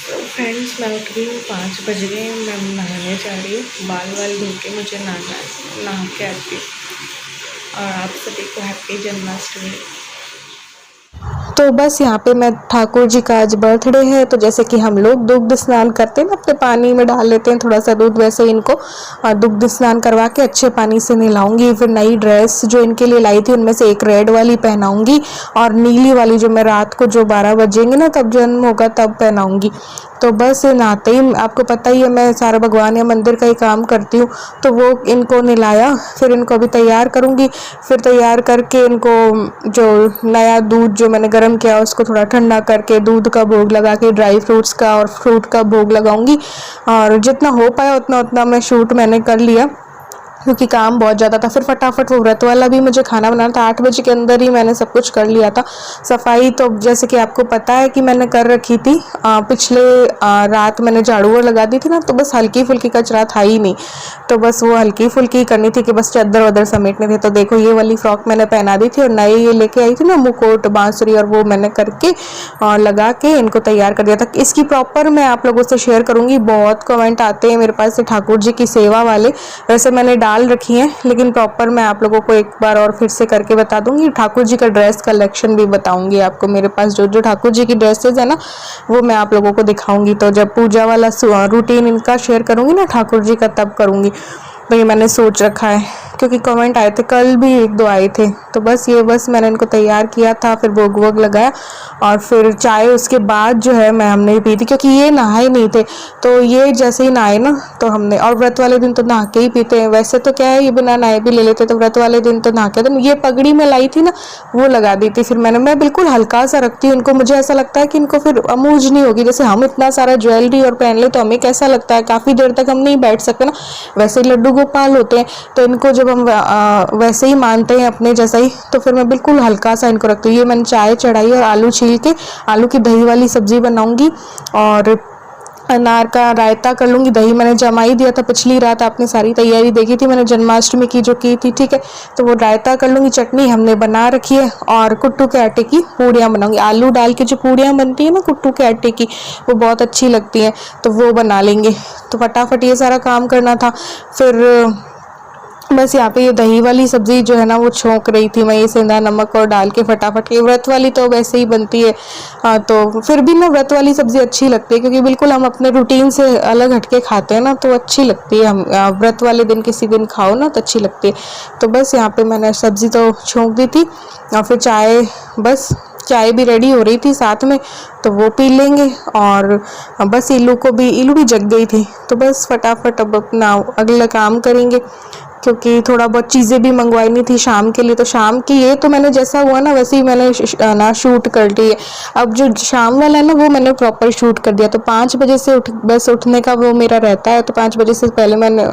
तो फ्रेंड्स मैं उठ रही हूँ, 5 बज गए। मैं नहाने जा रही हूँ, बाल वाल धो के मुझे नहाना है, नहा के आती हूँ। और आप सभी को हैप्पी जन्माष्टमी। तो बस यहाँ पे मैं ठाकुर जी का आज बर्थडे है, तो जैसे कि हम लोग दुग्ध स्नान करते हैं ना, अपने पानी में डाल लेते हैं थोड़ा सा दूध, वैसे इनको दुग्ध स्नान करवा के अच्छे पानी से नहलाऊंगी। फिर नई ड्रेस जो इनके लिए लाई थी उनमें से एक रेड वाली पहनाऊंगी और नीली वाली जो मैं रात को जो 12 बजेंगे ना तब जन्म होगा तब पहनाऊंगी। तो बस नहाते ही आपको पता ही है मैं सारा भगवान या मंदिर का ही काम करती हूँ, तो वो इनको नहलाया, फिर इनको अभी तैयार करूँगी। फिर तैयार करके इनको जो नया दूध जो मैंने गर्म किया उसको थोड़ा ठंडा करके दूध का भोग लगा के ड्राई फ्रूट्स का और फ्रूट का भोग लगाऊंगी। और जितना हो पाया उतना उतना मैं शूट मैंने कर लिया, क्योंकि काम बहुत ज़्यादा था। फिर फटाफट वो व्रत वाला भी मुझे खाना बनाना था, 8 बजे के अंदर ही मैंने सब कुछ कर लिया था। सफाई तो जैसे कि आपको पता है कि मैंने कर रखी थी, पिछले रात मैंने झाड़ू लगा दी थी ना, तो बस हल्की फुल्की कचरा था ही नहीं, तो बस वो हल्की फुल्की करनी थी कि बस चादर वादर समेटने थे। तो देखो ये वाली फ्रॉक मैंने पहना दी थी और नई ये लेके आई थी ना मुकुट बांसुरी, और वो मैंने करके और लगा के इनको तैयार कर दिया था। इसकी प्रॉपर मैं आप लोगों से शेयर करूँगी, बहुत कमेंट आते हैं मेरे पास से ठाकुर जी की सेवा वाले, वैसे मैंने डाल रखी हैं लेकिन प्रॉपर मैं आप लोगों को एक बार और फिर से करके बता दूंगी। ठाकुर जी का ड्रेस कलेक्शन भी बताऊंगी आपको, मेरे पास जो जो ठाकुर जी की ड्रेसेस है ना वो मैं आप लोगों को दिखाऊंगी। तो जब पूजा वाला रूटीन इनका शेयर करूंगी ना ठाकुर जी का तब करूंगी, तो ये मैंने सोच रखा है, क्योंकि कमेंट आए थे, कल भी 1-2 आए थे। तो बस मैंने इनको तैयार किया था, फिर भोग वोग लगाया और फिर चाय उसके बाद जो है हमने पी थी, क्योंकि ये नहाए नहीं थे। तो ये जैसे ही नहाए ना तो हमने, और व्रत वाले दिन तो नहा के ही पीते हैं, वैसे तो क्या है ये बिना नहाए भी ले लेते, तो व्रत वाले दिन तो नहा के। तो ये पगड़ी में लाई थी ना वो लगा दी थी फिर मैं बिल्कुल हल्का सा रखती हूँ इनको, मुझे ऐसा लगता है कि इनको फिर अमूज नहीं होगी। जैसे हम इतना सारा ज्वेलरी और पहन ले तो हमें कैसा लगता है, काफ़ी देर तक हम नहीं बैठ सकते ना, वैसे लड्डू गोपाल होते हैं तो इनको जब हम वैसे ही मानते हैं अपने जैसा ही, तो फिर मैं बिल्कुल हल्का सा इनको रखती हूँ। ये मैंने चाय चढ़ाई और आलू छील के आलू की दही वाली सब्जी बनाऊंगी और अनार का रायता कर लूँगी। दही मैंने जमा ही दिया था पिछली रात, आपने सारी तैयारी देखी थी मैंने जन्माष्टमी की जो की थी, ठीक है। तो वो रायता कर लूँगी, चटनी हमने बना रखी है और कुट्टू के आटे की पूड़ियाँ बनाऊँगी। आलू डाल के जो पूड़ियाँ बनती है ना कुट्टू के आटे की, वो बहुत अच्छी लगती हैं, तो वो बना लेंगे। तो फटाफट ये सारा काम करना था। फिर बस यहाँ पे ये दही वाली सब्जी जो है ना वो छोंक रही थी मैं, ये सेंधा नमक और डाल के फटाफट। ये व्रत वाली तो वैसे ही बनती है, हाँ, तो फिर भी ना व्रत वाली सब्जी अच्छी लगती है, क्योंकि बिल्कुल हम अपने रूटीन से अलग हटके खाते हैं ना, तो अच्छी लगती है। हम व्रत वाले दिन किसी दिन खाओ ना तो अच्छी लगती है। तो बस यहाँ पे मैंने सब्जी तो छोंक दी थी और फिर चाय भी रेडी हो रही थी साथ में, तो वो पी लेंगे। और बस इलू भी जग गई थी, तो बस फटाफट अब अपना अगला काम करेंगे, क्योंकि थोड़ा बहुत चीज़ें भी मंगवानी थी शाम के लिए। तो शाम की ये तो मैंने जैसा हुआ ना वैसे ही मैंने ना शूट कर ली है। अब जो शाम वाला है ना वो मैंने प्रॉपर शूट कर दिया। तो 5 बजे से बस उठने का वो मेरा रहता है, तो 5 बजे से पहले मैंने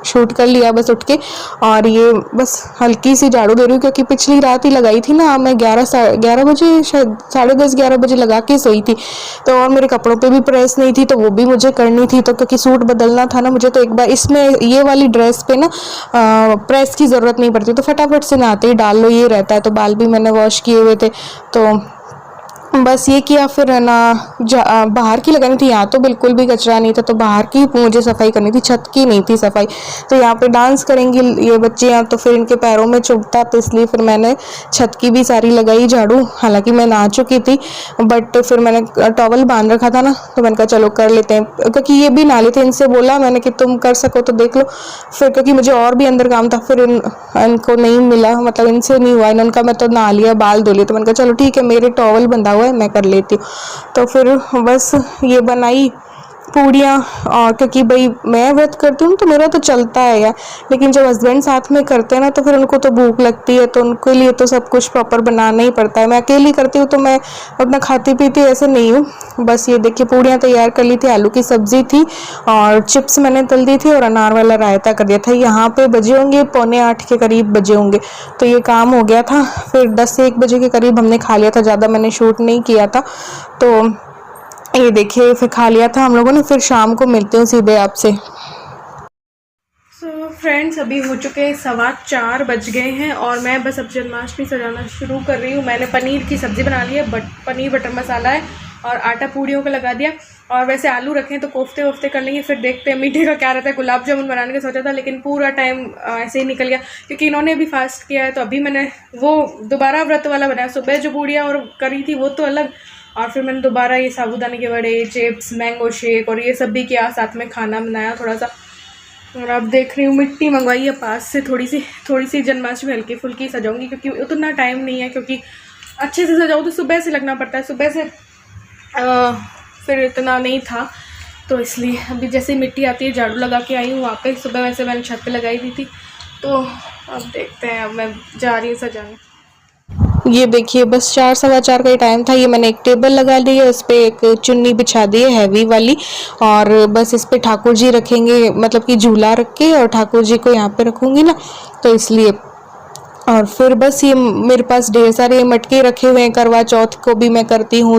शूट कर लिया बस उठ के। और ये बस हल्की सी झाड़ू दे रही हूँ, क्योंकि पिछली रात ही लगाई थी ना मैं, 11 बजे शायद 10:30-11 बजे लगा के सोई थी। तो और मेरे कपड़ों पे भी प्रेस नहीं थी, तो वो भी मुझे करनी थी। तो क्योंकि सूट बदलना था ना मुझे, तो एक बार इसमें ये वाली ड्रेस पे ना प्रेस की ज़रूरत नहीं पड़ती, तो फटाफट से नहाते ही डाल लो, ये रहता है। तो बाल भी मैंने वॉश किए हुए थे, तो बस ये किया। फिर है ना बाहर की लगानी थी, यहाँ तो बिल्कुल भी कचरा नहीं था, तो बाहर की मुझे सफाई करनी थी, छत की नहीं थी सफाई। तो यहाँ पे डांस करेंगी ये बच्चे यहाँ, तो फिर इनके पैरों में चुभता, तो इसलिए फिर मैंने छत की भी सारी लगाई झाड़ू। हालांकि मैं नहा चुकी थी, बट फिर मैंने टॉवल बांध रखा था ना, तो मैंने कहा चलो कर लेते हैं, क्योंकि ये भी नहा लेते। इनसे बोला मैंने कि तुम कर सको तो देख लो, फिर क्योंकि मुझे और भी अंदर काम था, फिर इनको नहीं मिला, मतलब इनसे नहीं हुआ, इनका मैं तो नहा लिया, बाल धो लिए। तो मैंने कहा चलो ठीक है, मेरे टॉवल बंधा हुआ है, मैं कर लेती हूँ। तो फिर बस ये बनाई पूड़ियाँ, और क्योंकि भाई मैं व्रत करती हूँ तो मेरा तो चलता है यार, लेकिन जब हस्बैंड साथ में करते हैं ना तो फिर उनको तो भूख लगती है, तो उनके लिए तो सब कुछ प्रॉपर बनाना ही पड़ता है। मैं अकेली करती हूँ तो मैं अपना खाती पीती ऐसे नहीं हूँ। बस ये देखिए पूड़ियाँ तैयार कर ली थी, आलू की सब्जी थी और चिप्स मैंने तल दी थी और अनार वाला रायता कर दिया था। यहाँ पे बजे होंगे 7:45 के करीब बजे होंगे, तो ये काम हो गया था। फिर 10-1 बजे के करीब हमने खा लिया था, ज़्यादा मैंने शूट नहीं किया था। तो ये देखिए फिर खा लिया था हम लोगों ने। फिर शाम को मिलते हैं सीधे आपसे। सो फ्रेंड्स अभी हो चुके हैं 4:15 बज गए हैं और मैं बस अब जन्माष्टमी सजाना शुरू कर रही हूँ। मैंने पनीर की सब्ज़ी बना ली है, बट पनीर बटर मसाला है और आटा पूड़ियों का लगा दिया। और वैसे आलू रखें तो कोफ्ते वोफ्ते कर लेंगे, फिर देखते हैं मीठे का क्या रहता है। गुलाब जामुन बनाने का सोचा था लेकिन पूरा टाइम ऐसे ही निकल गया, क्योंकि इन्होंने भी फास्ट किया है। तो अभी मैंने वो दोबारा व्रत वाला बनाया। सुबह जो पूड़ियाँ और करी थी वो तो अलग, और फिर मैंने दोबारा ये साबूदाने के बड़े, चिप्स, मैंगो शेक और ये सब भी किया, साथ में खाना बनाया थोड़ा सा। और अब देख रही हूँ मिट्टी मंगवाई है पास से, थोड़ी सी जन्माष्टमी हल्की फुल्की सजाऊंगी, क्योंकि उतना टाइम नहीं है, क्योंकि अच्छे से सजाऊँ तो सुबह से लगना पड़ता है। सुबह से फिर इतना नहीं था, तो इसलिए अभी जैसे मिट्टी आती है झाड़ू लगा के आई हूँ वहाँ पे। सुबह वैसे मैंने छत पे लगाई दी थी, तो अब देखते हैं। अब मैं जा रही हूँ सजाने। ये देखिए बस 4 सवा 4 का ही टाइम था। ये मैंने एक टेबल लगा दी है, उस पर एक चुन्नी बिछा दी है हैवी वाली, और बस इस पे ठाकुर जी रखेंगे, मतलब कि झूला रख के, और ठाकुर जी को यहाँ पे रखूँगी ना, तो इसलिए। और फिर बस ये मेरे पास ढेर सारे मटके रखे हुए हैं। करवा चौथ को भी मैं करती हूँ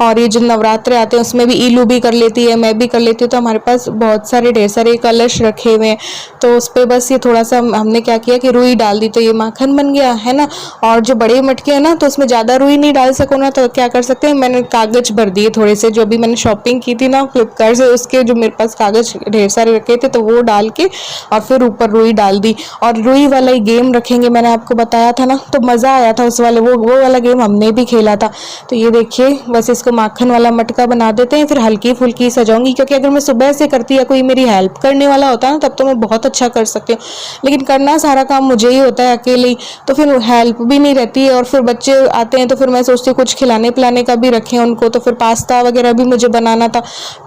और ये जो नवरात्रे आते हैं उसमें भी ईलू भी कर लेती है, मैं भी कर लेती हूँ। तो हमारे पास बहुत सारे ढेर सारे कलश रखे हुए हैं। तो उस पर बस ये थोड़ा सा हमने क्या किया कि रुई डाल दी, तो ये माखन बन गया है ना। और जो बड़े मटके हैं ना, तो उसमें ज़्यादा रुई नहीं डाल सको ना, तो क्या कर सकते हैं, मैंने कागज भर दिए थोड़े से, जो भी मैंने शॉपिंग की थी ना फ्लिपकार्ट से, उसके जो मेरे पास कागज ढेर सारे रखे थे, तो वो डाल के और फिर ऊपर रुई डाल दी। और रुई वाला ही गेम रखेंगे, मैंने आपको बताया था ना, तो मज़ा आया था उस वाले वो वाला गेम हमने भी खेला था। तो ये देखिए बस इसको माखन वाला मटका बना देते हैं, फिर हल्की फुल्की सजाऊंगी, क्योंकि अगर मैं सुबह से करती या कोई मेरी हेल्प करने वाला होता ना, तब तो मैं बहुत अच्छा कर सकती हूँ, लेकिन करना सारा काम मुझे ही होता है अकेले ही, तो फिर हेल्प भी नहीं रहती है। और फिर बच्चे आते हैं तो फिर मैं सोचती हूँ कुछ खिलाने पिलाने का भी रखें उनको, तो फिर पास्ता वगैरह भी मुझे बनाना था।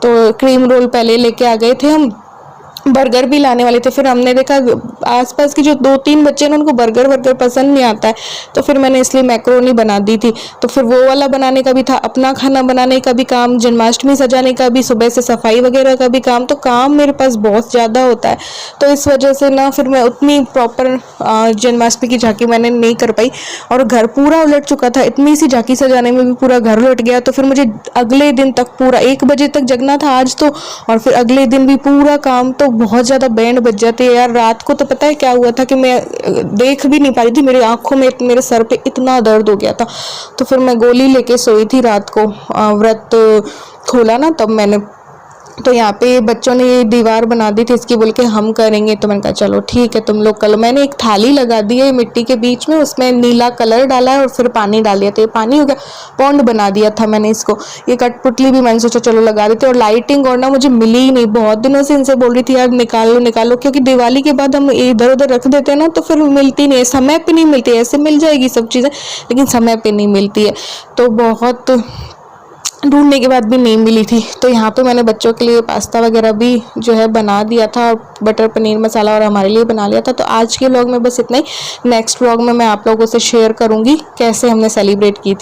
तो क्रीम रोल पहले लेके आ गए थे हम, बर्गर भी लाने वाले थे। फिर हमने देखा आसपास के जो 2-3 बच्चे हैं उनको बर्गर पसंद नहीं आता है, तो फिर मैंने इसलिए मैक्रोनी बना दी थी। तो फिर वो वाला बनाने का भी था, अपना खाना बनाने का भी काम, जन्माष्टमी सजाने का भी, सुबह से सफाई वगैरह का भी काम, तो काम मेरे पास बहुत ज़्यादा होता है। तो इस वजह से ना फिर मैं उतनी प्रॉपर जन्माष्टमी की झांकी मैंने नहीं कर पाई, और घर पूरा उलट चुका था। इतनी सी झांकी सजाने में भी पूरा घर उलट गया। तो फिर मुझे अगले दिन तक पूरा 1 बजे तक जगना था आज तो, और फिर अगले दिन भी पूरा काम, तो बहुत ज़्यादा बैंड बज जाते हैं यार। रात को तो पता है क्या हुआ था कि मैं देख भी नहीं पा रही थी, मेरी आंखों में, मेरे सर पे इतना दर्द हो गया था। तो फिर मैं गोली लेके सोई थी रात को, व्रत खोला ना तब मैंने। तो यहाँ पे बच्चों ने ये दीवार बना दी थी इसकी, बोल के हम करेंगे, तो मैंने कहा चलो ठीक है तुम लोग कल। मैंने एक थाली लगा दी है मिट्टी के बीच में, उसमें नीला कलर डाला है और फिर पानी डाल दिया, तो ये पानी हो गया, पौंड बना दिया था मैंने इसको। ये कठपुतली भी मैंने सोचा चलो लगा देते। और लाइटिंग और ना मुझे मिली ही नहीं, बहुत दिनों से इनसे बोल रही थी यार निकालो, क्योंकि दिवाली के बाद हम इधर उधर रख देते हैं ना, तो फिर मिलती नहीं है, समय पे नहीं मिलती है। ऐसे मिल जाएगी सब चीज़ें, लेकिन समय पे नहीं मिलती है, तो बहुत ढूंढने के बाद भी नहीं मिली थी। तो यहाँ पे मैंने बच्चों के लिए पास्ता वगैरह भी जो है बना दिया था, और बटर पनीर मसाला और हमारे लिए बना लिया था। तो आज के व्लॉग में बस इतना ही। नेक्स्ट व्लॉग में मैं आप लोगों से शेयर करूँगी कैसे हमने सेलिब्रेट की थी।